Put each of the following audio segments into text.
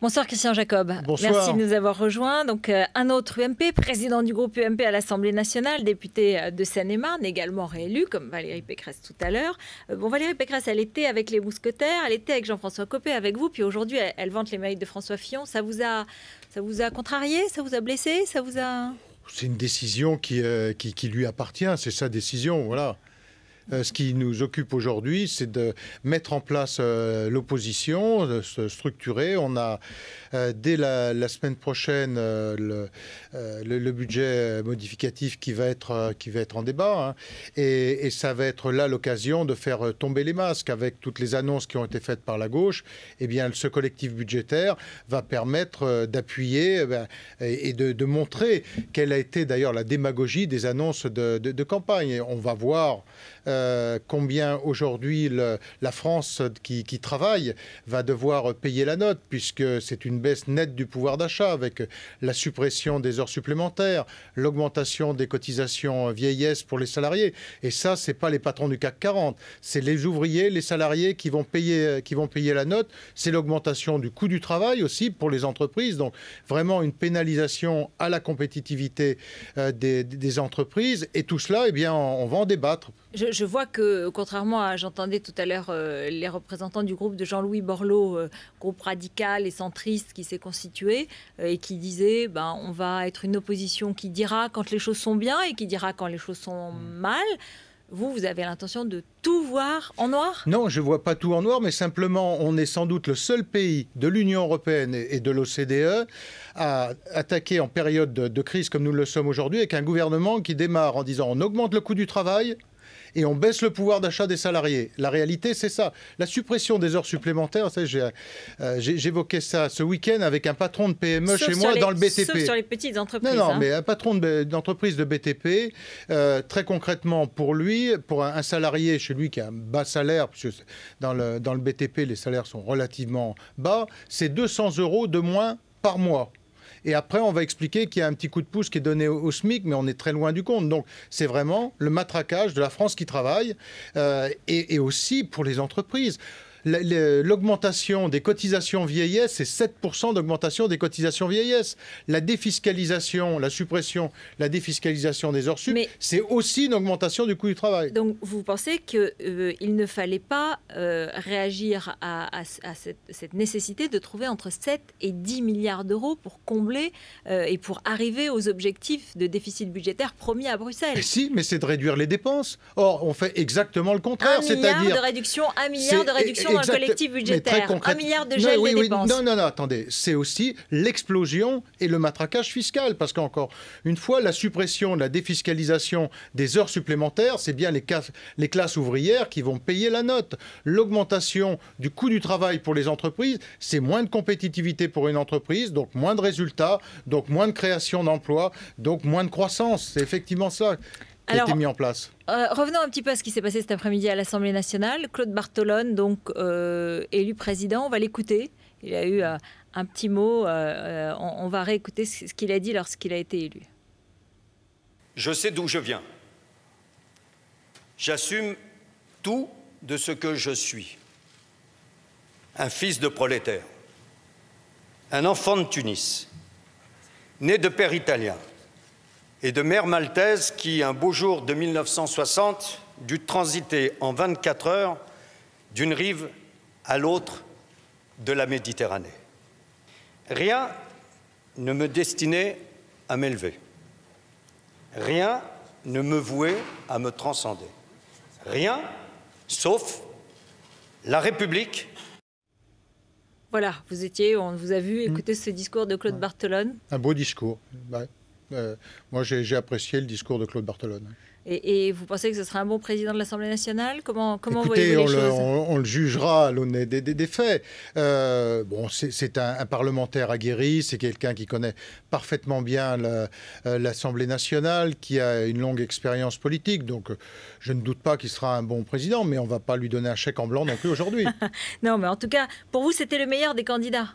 Bonsoir Christian Jacob. Bonsoir. Merci de nous avoir rejoints. Donc, un autre UMP, président du groupe UMP à l'Assemblée nationale, député de Seine-et-Marne, également réélu, comme Valérie Pécresse tout à l'heure. Valérie Pécresse, elle était avec les Mousquetaires, elle était avec Jean-François Copé, avec vous, puis aujourd'hui, elle vante les mérites de François Fillon. Ça vous a contrarié? Ça vous a blessé? C'est une décision qui lui appartient, c'est sa décision, voilà. Ce qui nous occupe aujourd'hui, c'est de mettre en place l'opposition, de se structurer. On a, dès la semaine prochaine, le budget modificatif qui va être en débat. Hein. Et ça va être là l'occasion de faire tomber les masques. Avec toutes les annonces qui ont été faites par la gauche, eh bien, ce collectif budgétaire va permettre d'appuyer et de montrer quelle a été d'ailleurs la démagogie des annonces de campagne. Et on va voir combien aujourd'hui la France qui travaille va devoir payer la note, puisque c'est une baisse nette du pouvoir d'achat avec la suppression des heures supplémentaires, l'augmentation des cotisations vieillesse pour les salariés. Et ça, c'est pas les patrons du CAC 40, c'est les ouvriers, les salariés qui vont payer la note. C'est l'augmentation du coût du travail aussi pour les entreprises. Donc vraiment une pénalisation à la compétitivité des entreprises. Et tout cela, eh bien, on va en débattre. Je vois que, contrairement à, j'entendais tout à l'heure les représentants du groupe de Jean-Louis Borloo, groupe radical et centriste qui s'est constitué et qui disait on va être une opposition qui dira quand les choses sont bien et qui dira quand les choses sont mal. Vous avez l'intention de tout voir en noir? Non, je ne vois pas tout en noir, mais simplement, on est sans doute le seul pays de l'Union européenne et de l'OCDE à attaquer en période de crise comme nous le sommes aujourd'hui, avec un gouvernement qui démarre en disant on augmente le coût du travail et on baisse le pouvoir d'achat des salariés. La réalité, c'est ça. La suppression des heures supplémentaires, j'évoquais ça ce week-end avec un patron de PME chez moi dans le BTP. Sauf sur les petites entreprises. Non, mais un patron d'entreprise de BTP, très concrètement pour lui, pour un salarié chez lui qui a un bas salaire, parce que dans le BTP, les salaires sont relativement bas, c'est 200 € de moins par mois. Et après, on va expliquer qu'il y a un petit coup de pouce qui est donné au SMIC, mais on est très loin du compte. Donc, c'est vraiment le matraquage de la France qui travaille et aussi pour les entreprises. L'augmentation des cotisations vieillesse, c'est 7% d'augmentation des cotisations vieillesse. La défiscalisation, la suppression, la défiscalisation des heures sup, c'est aussi une augmentation du coût du travail. Donc vous pensez qu'il ne fallait pas réagir à cette nécessité de trouver entre 7 et 10 milliards d'euros pour combler et pour arriver aux objectifs de déficit budgétaire promis à Bruxelles? Mais si, mais c'est de réduire les dépenses. Or, on fait exactement le contraire. 1 milliard de réduction, 1 milliard de réduction dans le collectif budgétaire, 1 milliard de gel des dépenses. Non, attendez, c'est aussi l'explosion et le matraquage fiscal, parce qu'encore une fois, la suppression de la défiscalisation des heures supplémentaires, c'est bien les classes ouvrières qui vont payer la note. L'augmentation du coût du travail pour les entreprises, c'est moins de compétitivité pour une entreprise, donc moins de résultats, donc moins de création d'emplois, donc moins de croissance. C'est effectivement ça qui a été mis en place. Revenons un petit peu à ce qui s'est passé cet après-midi à l'Assemblée nationale. Claude Barthelone, donc élu président, on va l'écouter. Il a eu un petit mot. On va réécouter ce qu'il a dit lorsqu'il a été élu. Je sais d'où je viens. J'assume tout de ce que je suis. Un fils de prolétaire, un enfant de Tunis, né de père italien et de mère maltaise qui, un beau jour de 1960, dut transiter en 24 heures d'une rive à l'autre de la Méditerranée. Rien ne me destinait à m'élever. Rien ne me vouait à me transcender. Rien, sauf la République. Voilà, on vous a vu écouter ce discours de Claude Barthelone. Un beau discours. Ouais. Moi, j'ai apprécié le discours de Claude Barthelone. Et vous pensez que ce sera un bon président de l'Assemblée nationale? Comment Écoutez, voyez-vous les choses? on le jugera à l'aune des faits. C'est un parlementaire aguerri, c'est quelqu'un qui connaît parfaitement bien l'Assemblée nationale, qui a une longue expérience politique. Donc, je ne doute pas qu'il sera un bon président, mais on ne va pas lui donner un chèque en blanc non plus aujourd'hui. Non, mais en tout cas, pour vous, c'était le meilleur des candidats?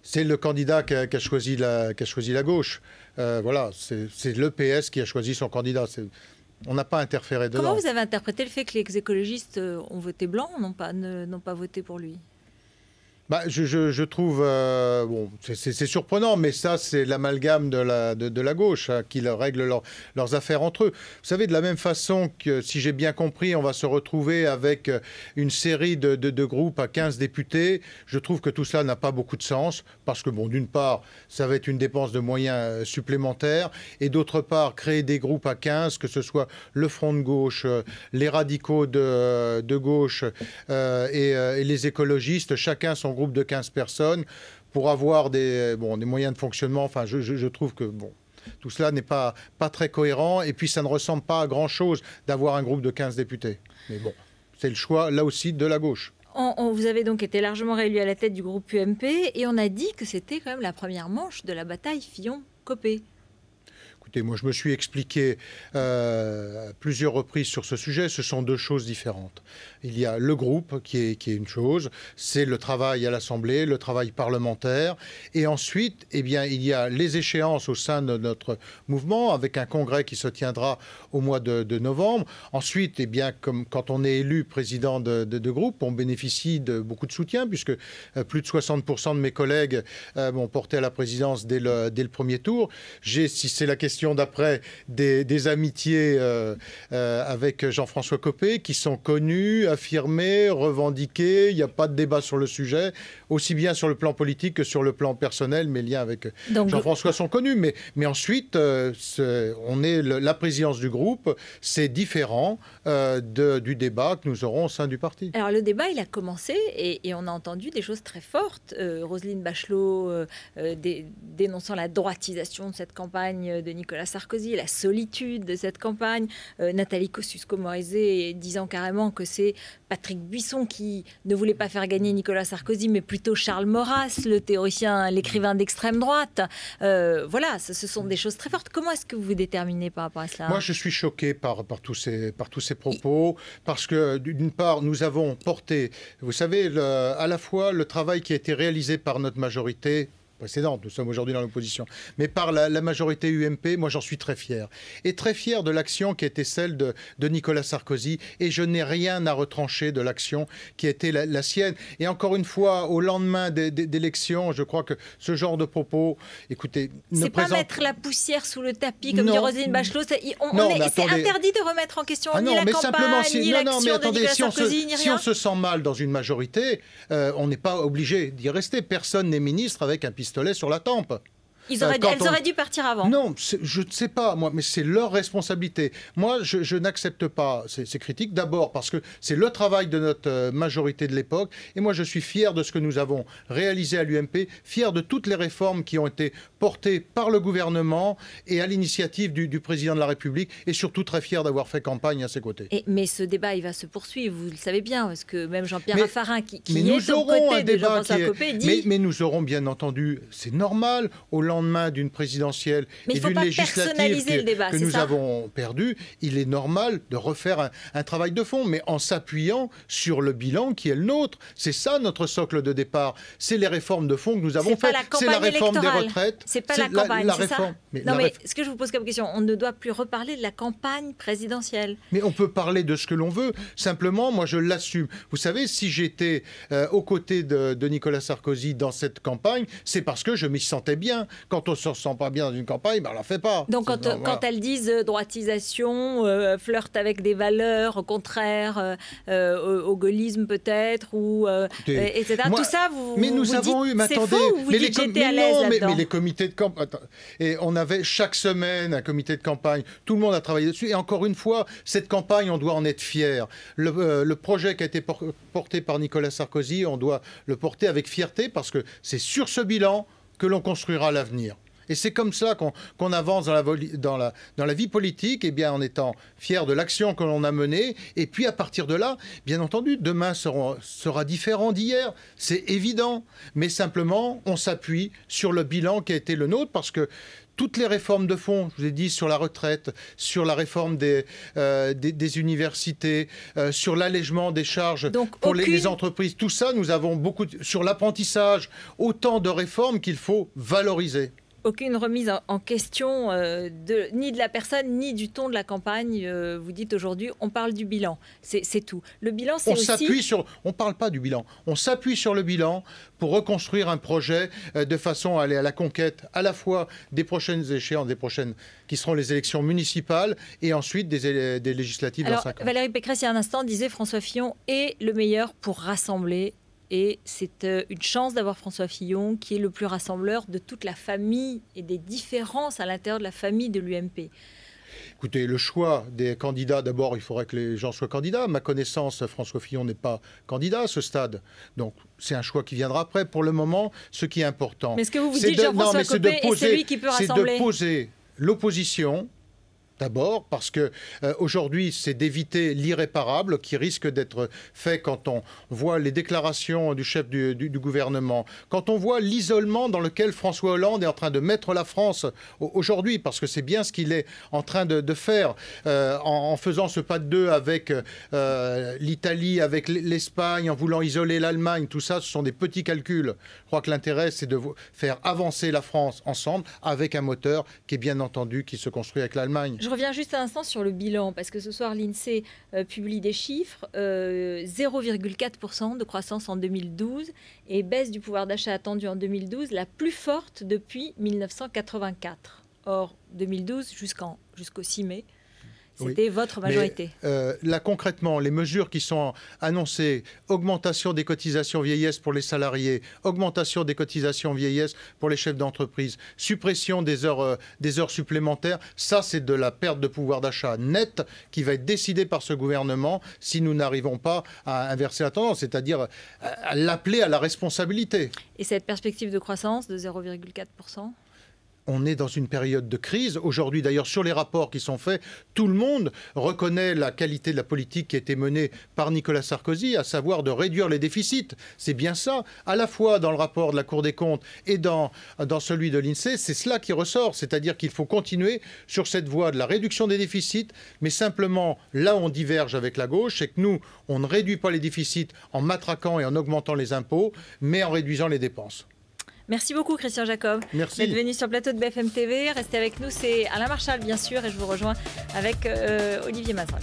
C'est le candidat qui a choisi la gauche. Voilà, c'est le PS qui a choisi son candidat. On n'a pas interféré dedans. Comment vous avez interprété le fait que les écologistes ont voté blanc, n'ont pas voté pour lui? Je trouve, bon, c'est surprenant, mais ça, c'est l'amalgame de la gauche hein, qui règle leurs affaires entre eux. Vous savez, de la même façon que, si j'ai bien compris, on va se retrouver avec une série de groupes à 15 députés, je trouve que tout cela n'a pas beaucoup de sens, parce que, bon, d'une part, ça va être une dépense de moyens supplémentaires, et d'autre part, créer des groupes à 15, que ce soit le Front de gauche, les radicaux de gauche et les écologistes, chacun son groupe de 15 personnes pour avoir des moyens de fonctionnement. Enfin, je trouve que tout cela n'est pas très cohérent et puis ça ne ressemble pas à grand-chose d'avoir un groupe de 15 députés. Mais bon, c'est le choix, là aussi, de la gauche. Vous avez donc été largement réélu à la tête du groupe UMP et on a dit que c'était quand même la première manche de la bataille Fillon-Copé. Moi, je me suis expliqué à plusieurs reprises sur ce sujet. Ce sont deux choses différentes. Il y a le groupe qui est une chose, c'est le travail à l'Assemblée, le travail parlementaire. Et ensuite, il y a les échéances au sein de notre mouvement, avec un congrès qui se tiendra au mois de novembre. Ensuite, comme quand on est élu président de groupe, on bénéficie de beaucoup de soutien, puisque plus de 60% de mes collègues m'ont porté à la présidence dès le premier tour. Si c'est la question d'après des amitiés avec Jean-François Copé qui sont connues, affirmées, revendiquées. Il n'y a pas de débat sur le sujet, aussi bien sur le plan politique que sur le plan personnel. Mes liens avec Jean-François sont connus. Mais ensuite, la présidence du groupe, c'est différent du débat que nous aurons au sein du parti. Alors le débat, il a commencé et on a entendu des choses très fortes. Roselyne Bachelot dénonçant la droitisation de cette campagne de Nicolas Sarkozy, la solitude de cette campagne, Nathalie Kosciusko-Morizet disant carrément que c'est Patrick Buisson qui ne voulait pas faire gagner Nicolas Sarkozy, mais plutôt Charles Maurras, le théoricien, l'écrivain d'extrême droite. Voilà, ce sont des choses très fortes. Comment est-ce que vous vous déterminez par rapport à cela? Moi, je suis choqué par tous ces propos, parce que d'une part, nous avons porté, vous savez, à la fois le travail qui a été réalisé par notre majorité précédente, nous sommes aujourd'hui dans l'opposition, mais par la majorité UMP, moi j'en suis très fier. Et très fier de l'action qui était celle de Nicolas Sarkozy, et je n'ai rien à retrancher de l'action qui a été la sienne. Et encore une fois, au lendemain d'élections, je crois que ce genre de propos, écoutez... C'est pas mettre la poussière sous le tapis, comme dit Roselyne Bachelot, c'est interdit de remettre en question ni la campagne, ni l'action de Nicolas Sarkozy, ni rien. Si on se sent mal dans une majorité, on n'est pas obligé d'y rester. Personne n'est ministre avec un pistolet sur la tempe. Elles auraient dû partir avant. Non, je ne sais pas, moi, mais c'est leur responsabilité. Moi, je n'accepte pas ces critiques. D'abord parce que c'est le travail de notre majorité de l'époque. Et moi, je suis fier de ce que nous avons réalisé à l'UMP, fier de toutes les réformes qui ont été portées par le gouvernement et à l'initiative du président de la République. Et surtout très fier d'avoir fait campagne à ses côtés. Mais ce débat, il va se poursuivre, vous le savez bien, parce que même Jean-Pierre Raffarin, qui est aux côtés de Jean-François Copé, dit... Mais nous aurons bien entendu, c'est normal, au lendemain d'une présidentielle et d'une législative que nous avons perdu, il est normal de refaire un travail de fond, mais en s'appuyant sur le bilan qui est le nôtre. C'est ça notre socle de départ. C'est les réformes de fond que nous avons faites. C'est la réforme des retraites. C'est pas la campagne, c'est ça? Non, mais ce que je vous pose comme question, on ne doit plus reparler de la campagne présidentielle. Mais on peut parler de ce que l'on veut. Simplement, moi, je l'assume. Vous savez, si j'étais aux côtés de Nicolas Sarkozy dans cette campagne, c'est parce que je m'y sentais bien. Quand on se sent pas bien dans une campagne, on la fait pas. Donc quand elles disent droitisation, flirt avec des valeurs contraires au gaullisme peut-être, ou etc. Tout ça, mais nous avons eu, mais attendez, mais les comités de campagne, et on avait chaque semaine un comité de campagne, tout le monde a travaillé dessus, et encore une fois, cette campagne, on doit en être fier. Le projet qui a été porté par Nicolas Sarkozy, on doit le porter avec fierté, parce que c'est sur ce bilan que l'on construira l'avenir. Et c'est comme ça qu'on avance dans la vie politique, en étant fier de l'action que l'on a menée. Et puis à partir de là, bien entendu, demain sera différent d'hier, c'est évident. Mais simplement, on s'appuie sur le bilan qui a été le nôtre, parce que toutes les réformes de fond, je vous ai dit, sur la retraite, sur la réforme des universités, sur l'allègement des charges pour les entreprises, tout ça, nous avons beaucoup... Sur l'apprentissage, autant de réformes qu'il faut valoriser. Aucune remise en question ni de la personne, ni du ton de la campagne. Vous dites aujourd'hui, on parle du bilan. C'est tout. Le bilan, c'est aussi... On ne parle pas du bilan. On s'appuie sur le bilan pour reconstruire un projet de façon à aller à la conquête à la fois des prochaines échéances, qui seront les élections municipales et ensuite des législatives dans 5 ans. Valérie Pécresse, il y a un instant, disait François Fillon est le meilleur pour rassembler. Et c'est une chance d'avoir François Fillon, qui est le plus rassembleur de toute la famille et des différences à l'intérieur de la famille de l'UMP. Écoutez, le choix des candidats, d'abord, il faudrait que les gens soient candidats. À ma connaissance, François Fillon n'est pas candidat à ce stade. Donc, c'est un choix qui viendra après. Pour le moment, ce qui est important... Mais ce que vous dites, Jean-François Copé, c'est lui qui peut rassembler. C'est de poser l'opposition... D'abord, parce que aujourd'hui, c'est d'éviter l'irréparable qui risque d'être fait quand on voit les déclarations du chef du gouvernement, quand on voit l'isolement dans lequel François Hollande est en train de mettre la France aujourd'hui, parce que c'est bien ce qu'il est en train de faire en faisant ce pas de deux avec l'Italie, avec l'Espagne, en voulant isoler l'Allemagne. Tout ça, ce sont des petits calculs. Je crois que l'intérêt, c'est de faire avancer la France ensemble avec un moteur qui est bien entendu qui se construit avec l'Allemagne. Je reviens juste un instant sur le bilan, parce que ce soir, l'INSEE publie des chiffres. 0,4% de croissance en 2012 et baisse du pouvoir d'achat attendu en 2012, la plus forte depuis 1984. Or, 2012 jusqu'au 6 mai, c'était votre majorité. Mais, là, concrètement, les mesures qui sont annoncées, augmentation des cotisations vieillesse pour les salariés, augmentation des cotisations vieillesse pour les chefs d'entreprise, suppression des heures supplémentaires, ça, c'est de la perte de pouvoir d'achat nette qui va être décidée par ce gouvernement si nous n'arrivons pas à inverser la tendance, c'est-à-dire à l'appeler à la responsabilité. Et cette perspective de croissance de 0,4%? On est dans une période de crise. Aujourd'hui, d'ailleurs, sur les rapports qui sont faits, tout le monde reconnaît la qualité de la politique qui a été menée par Nicolas Sarkozy, à savoir de réduire les déficits. C'est bien ça, à la fois dans le rapport de la Cour des comptes et dans celui de l'INSEE, c'est cela qui ressort. C'est-à-dire qu'il faut continuer sur cette voie de la réduction des déficits, mais simplement, là où on diverge avec la gauche, c'est que nous, on ne réduit pas les déficits en matraquant et en augmentant les impôts, mais en réduisant les dépenses. Merci beaucoup, Christian Jacob, d'être venu sur le plateau de BFM TV. Restez avec nous, c'est Alain Marchal, bien sûr, et je vous rejoins avec Olivier Mazal.